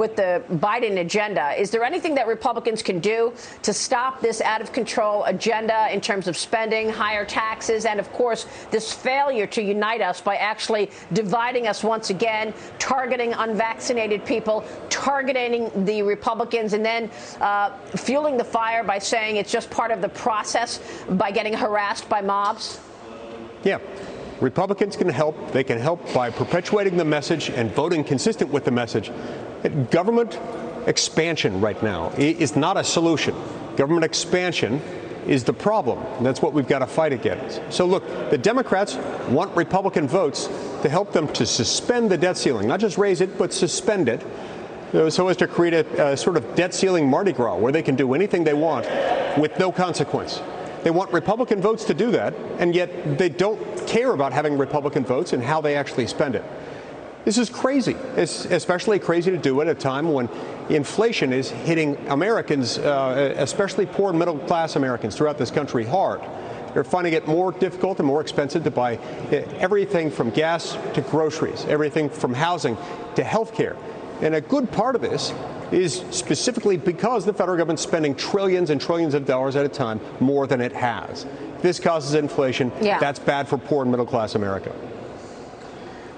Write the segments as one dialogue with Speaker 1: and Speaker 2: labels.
Speaker 1: with the Biden agenda. Is there anything that Republicans can do to stop this out-of-control agenda in terms of spending, higher taxes, and, of course, this failure to unite us by actually dividing us once again, targeting unvaccinated people, targeting the Republicans, and then fueling the fire by saying it's just part of the process by getting harassed by mobs?
Speaker 2: Yeah. Republicans can help. They can help by perpetuating the message and voting consistent with the message. Government expansion right now is not a solution. Government expansion is the problem. And that's what we've got to fight against. So, look, the Democrats want Republican votes to help them to suspend the debt ceiling, not just raise it, but suspend it, so as to create a sort of debt ceiling Mardi Gras where they can do anything they want with no consequence. They want Republican votes to do that, and yet they don't care about having Republican votes and how they actually spend it. This is crazy. It's especially crazy to do at a time when inflation is hitting Americans, especially poor and middle class Americans throughout this country, hard. They're finding it more difficult and more expensive to buy everything from gas to groceries, everything from housing to health care. And a good part of this is specifically because the federal government's spending trillions and trillions of dollars at a time more than it has. This causes inflation. Yeah. That's bad for poor and middle class America.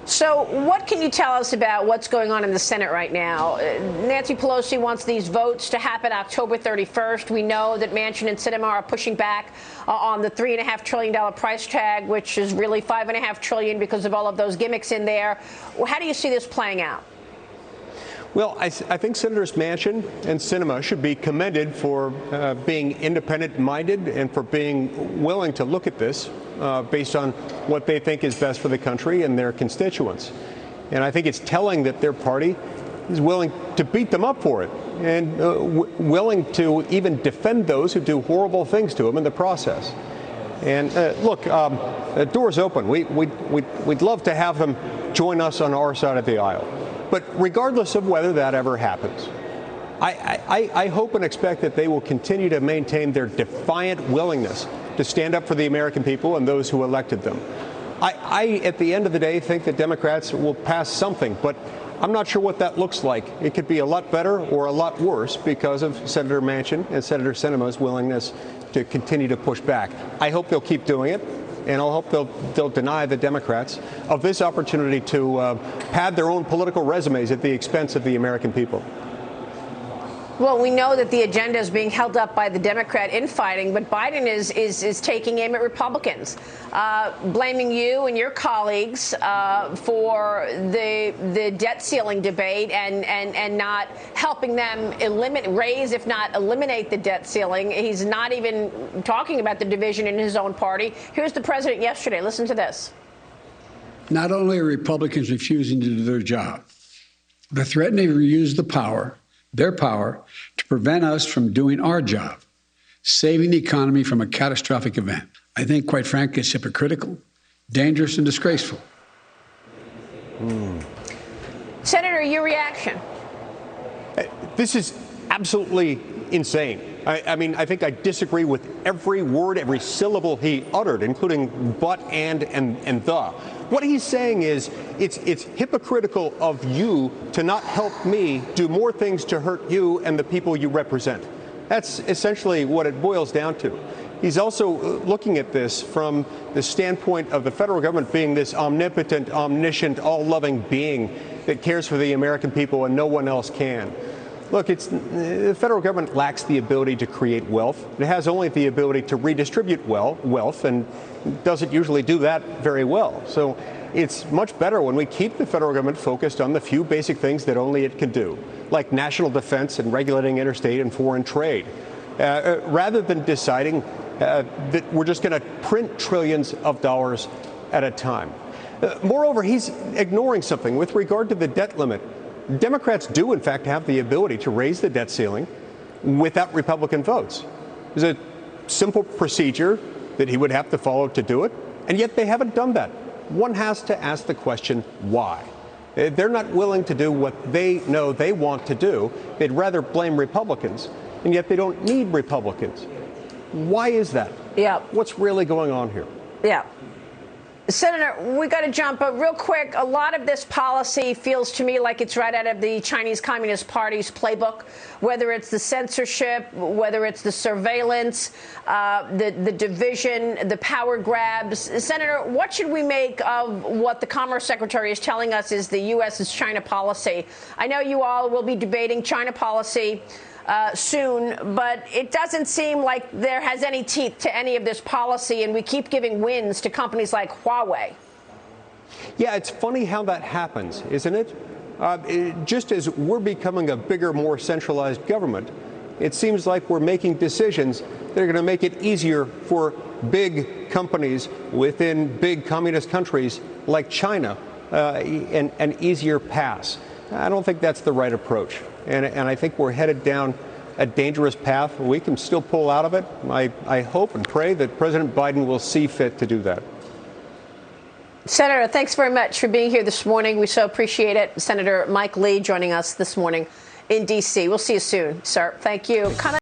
Speaker 1: So what can you tell us about what's going on in the Senate right now? Nancy Pelosi wants these votes to happen October 31st. We know that Manchin and Sinema are pushing back on the $3.5 trillion price tag, which is really $5.5 trillion because of all of those gimmicks in there. How do you see this playing out?
Speaker 2: Well, I think Senators Manchin and Sinema should be commended for being independent-minded and for being willing to look at this based on what they think is best for the country and their constituents. And I think it's telling that their party is willing to beat them up for it and willing to even defend those who do horrible things to them in the process. And look, the door's open. We'd love to have them join us on our side of the aisle. But regardless of whether that ever happens, I hope and expect that they will continue to maintain their defiant willingness to stand up for the American people and those who elected them. I, at the end of the day, think that Democrats will pass something, but I'm not sure what that looks like. It could be a lot better or a lot worse because of Senator Manchin and Senator Sinema's willingness to continue to push back. I hope they'll keep doing it. And I hope they'll deny the Democrats of this opportunity to pad their own political resumes at the expense of the American people.
Speaker 1: Well, we know that the agenda is being held up by the Democrat infighting, but Biden is taking aim at Republicans, blaming you and your colleagues for the debt ceiling debate and not helping them raise, if not eliminate, the debt ceiling. He's not even talking about the division in his own party. Here's the president yesterday. Listen to this.
Speaker 3: Not only are Republicans refusing to do their job, they're threatening to use their power to prevent us from doing our job, saving the economy from a catastrophic event. I think, quite frankly, it's hypocritical, dangerous, and disgraceful.
Speaker 1: Senator, your reaction?
Speaker 2: This is absolutely insane. I mean, I think I disagree with every word, every syllable he uttered, including but, and the. What he's saying is it's hypocritical of you to not help me do more things to hurt you and the people you represent. That's essentially what it boils down to. He's also looking at this from the standpoint of the federal government being this omnipotent, omniscient, all-loving being that cares for the American people and no one else can. Look, the federal government lacks the ability to create wealth. It has only the ability to redistribute wealth and doesn't usually do that very well. So it's much better when we keep the federal government focused on the few basic things that only it can do, like national defense and regulating interstate and foreign trade, rather than deciding that we're just going to print trillions of dollars at a time. Moreover, he's ignoring something with regard to the debt limit. Democrats do, in fact, have the ability to raise the debt ceiling without Republican votes. There's a simple procedure that he would have to follow to do it, and yet they haven't done that. One has to ask the question, why? They're not willing to do what they know they want to do. They'd rather blame Republicans, and yet they don't need Republicans. Why is that?
Speaker 1: Yeah.
Speaker 2: What's really going on here?
Speaker 1: Yeah. Senator, we got to jump, but real quick, a lot of this policy feels to me like it's right out of the Chinese Communist Party's playbook, whether it's the censorship, whether it's the surveillance, the division, the power grabs. Senator, what should we make of what the Commerce Secretary is telling us is the U.S.'s China policy? I know you all will be debating China policy soon, but it doesn't seem like there has any teeth to any of this policy, and we keep giving wins to companies like Huawei.
Speaker 2: Yeah, it's funny how that happens, isn't it? Just as we're becoming a bigger, more centralized government, it seems like we're making decisions that are going to make it easier for big companies within big communist countries like China, an easier pass. I don't think that's the right approach. And I think we're headed down a dangerous path. We can still pull out of it. I hope and pray that President Biden will see fit to do that.
Speaker 1: Senator, thanks very much for being here this morning. We so appreciate it. Senator Mike Lee joining us this morning in D.C. We'll see you soon, sir. Thank you.